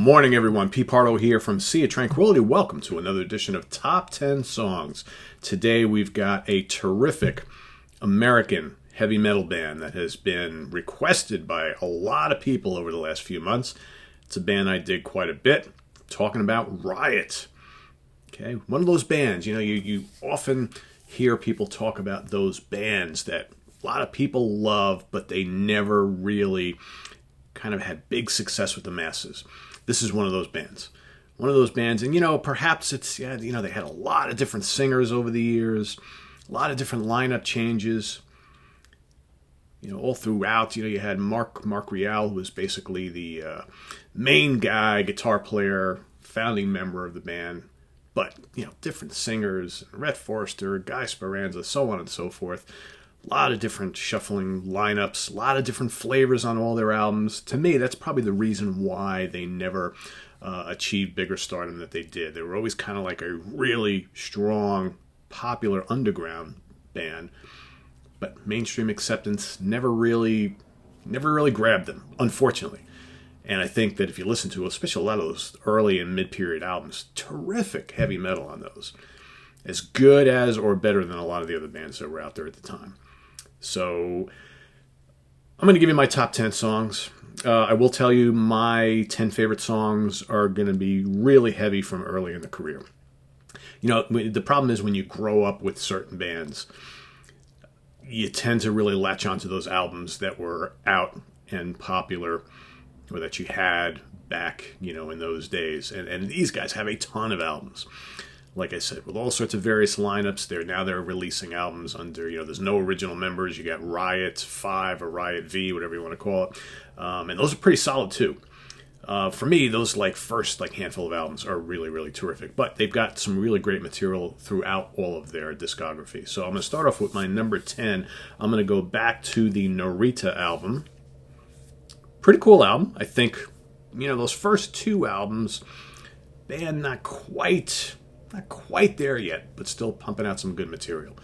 Morning, everyone. Pete Pardo here from Sea of Tranquility. Welcome to another edition of Top 10 Songs. Today we've got a terrific American heavy metal band that has been requested by a lot of people over the last few months. It's a band I dig quite a bit. I'm talking about Riot. Okay, one of those bands, you often hear people talk about those bands that a lot of people love, but they never really kind of had big success with the masses. This is one of those bands. And perhaps it's, they had a lot of different singers over the years, a lot of different lineup changes. All throughout, you had Mark Rial, who was basically the main guy, guitar player, founding member of the band. But, different singers, Rhett Forrester, Guy Speranza, so on and so forth. A lot of different shuffling lineups, a lot of different flavors on all their albums. To me, that's probably the reason why they never achieved bigger stardom that they did. They were always kind of like a really strong, popular underground band, but mainstream acceptance never really grabbed them, unfortunately. And I think that if you listen to, especially a lot of those early and mid-period albums, terrific heavy metal on those. As good as or better than a lot of the other bands that were out there at the time. So I'm going to give you my top 10 songs. I will tell you my 10 favorite songs are going to be really heavy from early in the career. The problem is when you grow up with certain bands, you tend to really latch onto those albums that were out and popular or that you had back, in those days. And these guys have a ton of albums. Like I said, with all sorts of various lineups, they're releasing albums under, there's no original members. You got Riot 5 or Riot V, whatever you want to call it. And those are pretty solid too. For me, those first handful of albums are really, really terrific. But they've got some really great material throughout all of their discography. So I'm going to start off with my number 10. I'm going to go back to the Narita album. Pretty cool album. I think, those first two albums, band not quite there yet, but still pumping out some good material.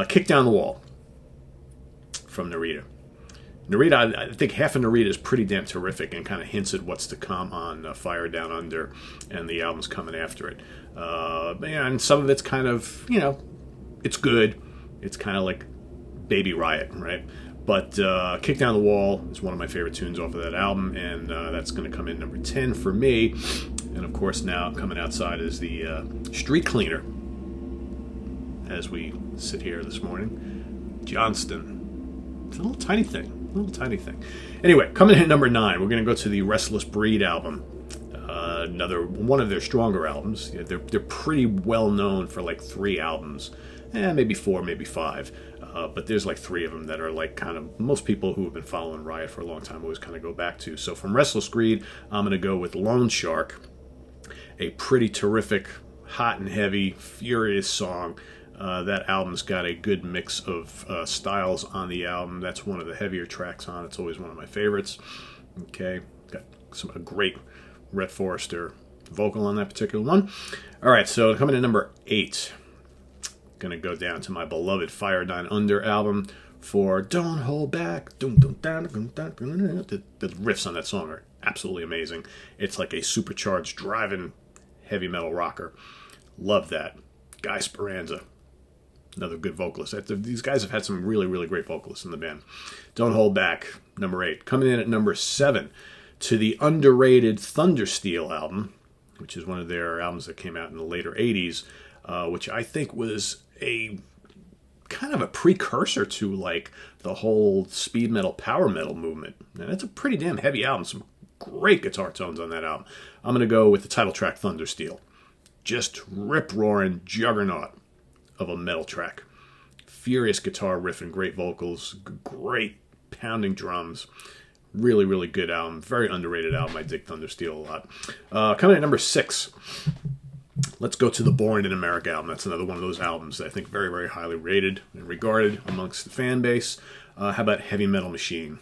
Kick Down the Wall from Narita. I think half of Narita is pretty damn terrific and kind of hints at what's to come on Fire Down Under and the albums coming after it. And some of it's kind of, it's good. It's kind of like Baby Riot, right? But Kick Down the Wall is one of my favorite tunes off of that album, and that's going to come in number 10 for me. And of course, now coming outside is the Street Cleaner, as we sit here this morning. Johnston. It's a little tiny thing. Anyway, coming in at number 9, we're going to go to the Restless Breed album. Another one of their stronger albums. They're pretty well known for 3 albums. Maybe 4, maybe 5. But there's 3 of them that are kind of most people who have been following Riot for a long time always kind of go back to. So from Restless Breed, I'm going to go with Lone Shark, a pretty terrific, hot and heavy, furious song. That album's got a good mix of styles on the album. That's one of the heavier tracks on. It's always one of my favorites. Okay, got a great Rhett Forrester vocal on that particular one. All right, so coming to number 8. Going to go down to my beloved Fire Down Under album for Don't Hold Back. The riffs on that song are absolutely amazing. It's like a supercharged driving heavy metal rocker. Love that. Guy Speranza, another good vocalist. These guys have had some really, really great vocalists in the band. Don't Hold Back, number 8. Coming in at number 7 to the underrated Thundersteel album, which is one of their albums that came out in the later 80s, which I think was a kind of a precursor to the whole speed metal, power metal movement. And it's a pretty damn heavy album. Some great guitar tones on that album. I'm going to go with the title track, Thundersteel. Just rip-roaring juggernaut of a metal track. Furious guitar riff and great vocals. Great pounding drums. Really, really good album. Very underrated album. I dig Thundersteel a lot. Coming at number 6. Let's go to the Born in America album. That's another one of those albums that I think very, very highly rated and regarded amongst the fan base. How about Heavy Metal Machine?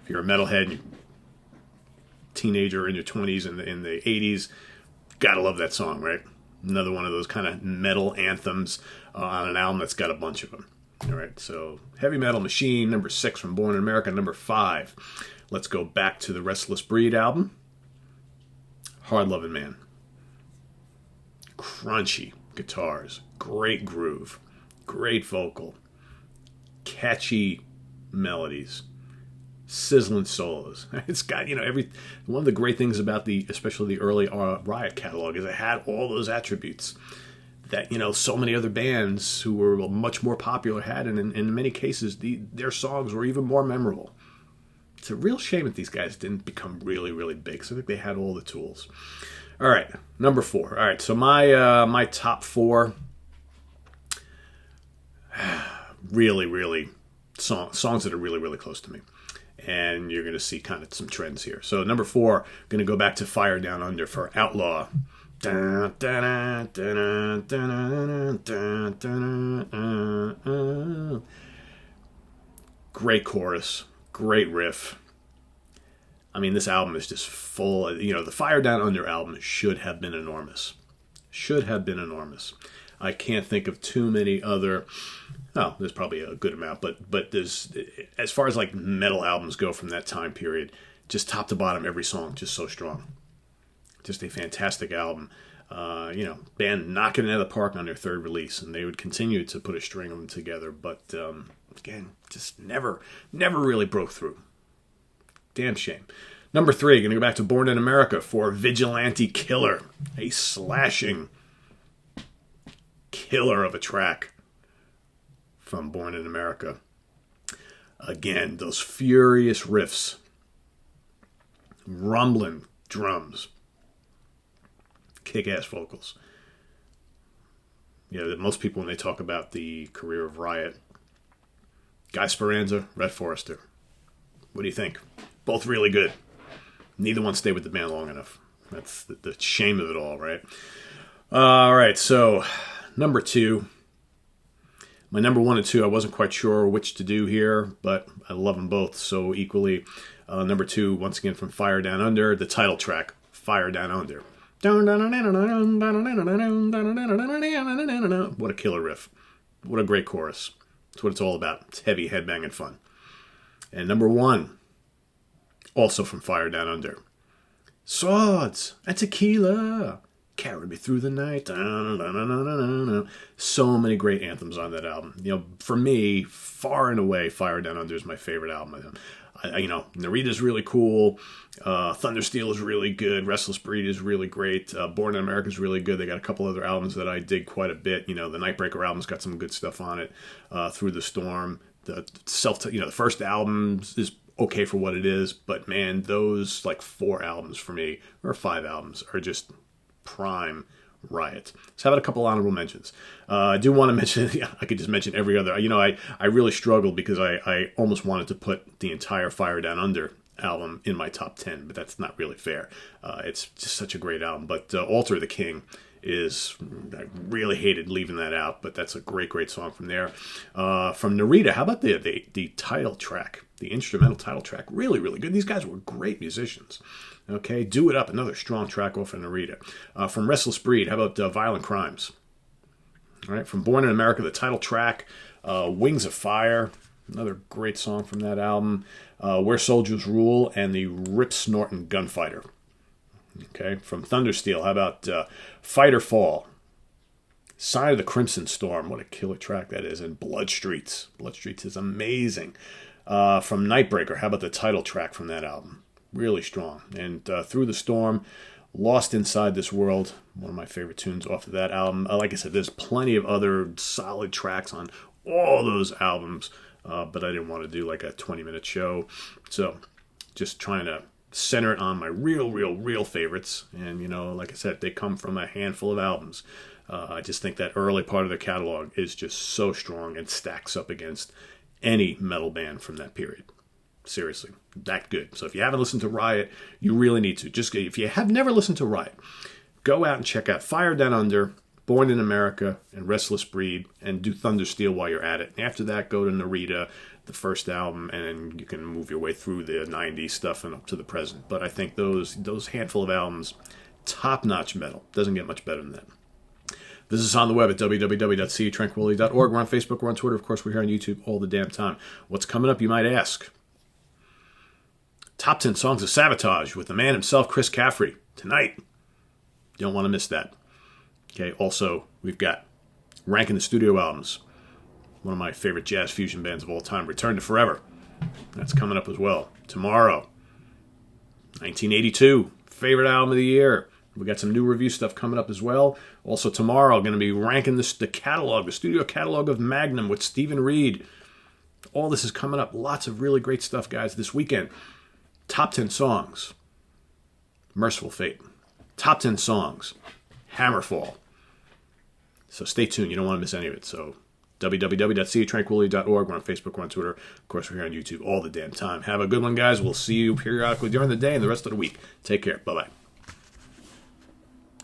If you're a metalhead, teenager in your 20s in the 80s, gotta love that song, right? Another one of those kind of metal anthems on an album that's got a bunch of them. All right, so Heavy Metal Machine, number 6 from Born in America. Number 5, Let's go back to the Restless Breed album. Hard Loving Man. Crunchy guitars, great groove, great vocal, catchy melodies, sizzling solos. It's got, one of the great things about especially the early Riot catalog is it had all those attributes that, so many other bands who were much more popular had, and in many cases, their songs were even more memorable. It's a real shame that these guys didn't become really, really big. So I think they had all the tools. All right, number 4. All right, so my top 4 really, really songs that are really, really close to me. And you're going to see kind of some trends here. So number 4, going to go back to Fire Down Under for Outlaw. Great chorus, great riff. I mean, this album is just full of, the Fire Down Under album should have been enormous. Should have been enormous. I can't think of too many other, there's probably a good amount, but there's, as far as like metal albums go from that time period, just top to bottom, every song just so strong. Just a fantastic album. Band knocking it out of the park on their 3rd release, and they would continue to put a string of them together, but again, just never really broke through. Damn shame. Number 3, going to go back to Born in America for Vigilante Killer, a slashing killer of a track from Born in America. Again, those furious riffs, rumbling drums, kick-ass vocals. Most people, when they talk about the career of Riot, Guy Speranza, Red Forrester. What do you think? Both really good. Neither one stayed with the band long enough. That's the shame of it all, right? All right, so number 2. My number 1 and 2, I wasn't quite sure which to do here, but I love them both so equally. Number 2, once again from Fire Down Under, the title track, Fire Down Under. What a killer riff. What a great chorus. That's what it's all about. It's heavy, headbanging fun. And number 1, also from Fire Down Under, Swords and Tequila, carry me through the night. So many great anthems on that album. For me, far and away, Fire Down Under is my favorite album of them. Narita's really cool. Thundersteel is really good. Restless Breed is really great. Born in America is really good. They got a couple other albums that I dig quite a bit. The Nightbreaker album's got some good stuff on it. Through the Storm. The first album is okay for what it is, but man, those 4 albums for me, or 5 albums, are just prime Riot. So how about a couple honorable mentions? I do want to mention, I could just mention every other. I really struggled because I almost wanted to put the entire Fire Down Under album in my top 10, but that's not really fair. It's just such a great album. But Altar the King I really hated leaving that out, but that's a great song from there. From Narita, how about the title track, the instrumental title track? Really, really good. These guys were great musicians. Okay, Do It Up, another strong track off of Narita. From Restless Breed, how about Violent Crimes? All right, from Born in America, the title track, Wings of Fire, another great song from that album. Where Soldiers Rule, and the Rip Snortin' Gunfighter. Okay, from Thundersteel, how about Fight or Fall? Sign of the Crimson Storm, what a killer track that is. And Blood Streets. Blood Streets is amazing. From Nightbreaker, how about the title track from that album? Really strong. And Through the Storm, Lost Inside This World, one of my favorite tunes off of that album. Like I said, there's plenty of other solid tracks on all those albums, but I didn't want to do a 20-minute show. So just trying to center it on my real favorites. And, like I said, they come from a handful of albums. I just think that early part of their catalog is just so strong and stacks up against any metal band from that period. Seriously, that good. So if you haven't listened to Riot, you really need to. Just if you have never listened to Riot, go out and check out Fire Down Under, Born in America, and Restless Breed, and do Thundersteel while you're at it. And after that, go to Narita, the first album, and then you can move your way through the 90s stuff and up to the present. But I think those handful of albums, top-notch metal. Doesn't get much better than that. Visit us on the web at www.seatranquility.org. We're on Facebook, we're on Twitter, of course, we're here on YouTube all the damn time. What's coming up, you might ask? Top 10 Songs of Sabotage with the man himself, Chris Caffrey, tonight. You don't want to miss that. Okay, also, we've got Ranking the Studio Albums. One of my favorite jazz fusion bands of all time, Return to Forever. That's coming up as well. Tomorrow, 1982, favorite album of the year. We got some new review stuff coming up as well. Also tomorrow, going to be ranking the catalog, the studio catalog of Magnum with Stephen Reed. All this is coming up. Lots of really great stuff, guys, this weekend. Top 10 songs, Merciful Fate. Top 10 songs, Hammerfall. So stay tuned. You don't want to miss any of it. So www.seatranquility.org. We're on Facebook, we're on Twitter. Of course, we're here on YouTube all the damn time. Have a good one, guys. We'll see you periodically during the day and the rest of the week. Take care. Bye-bye.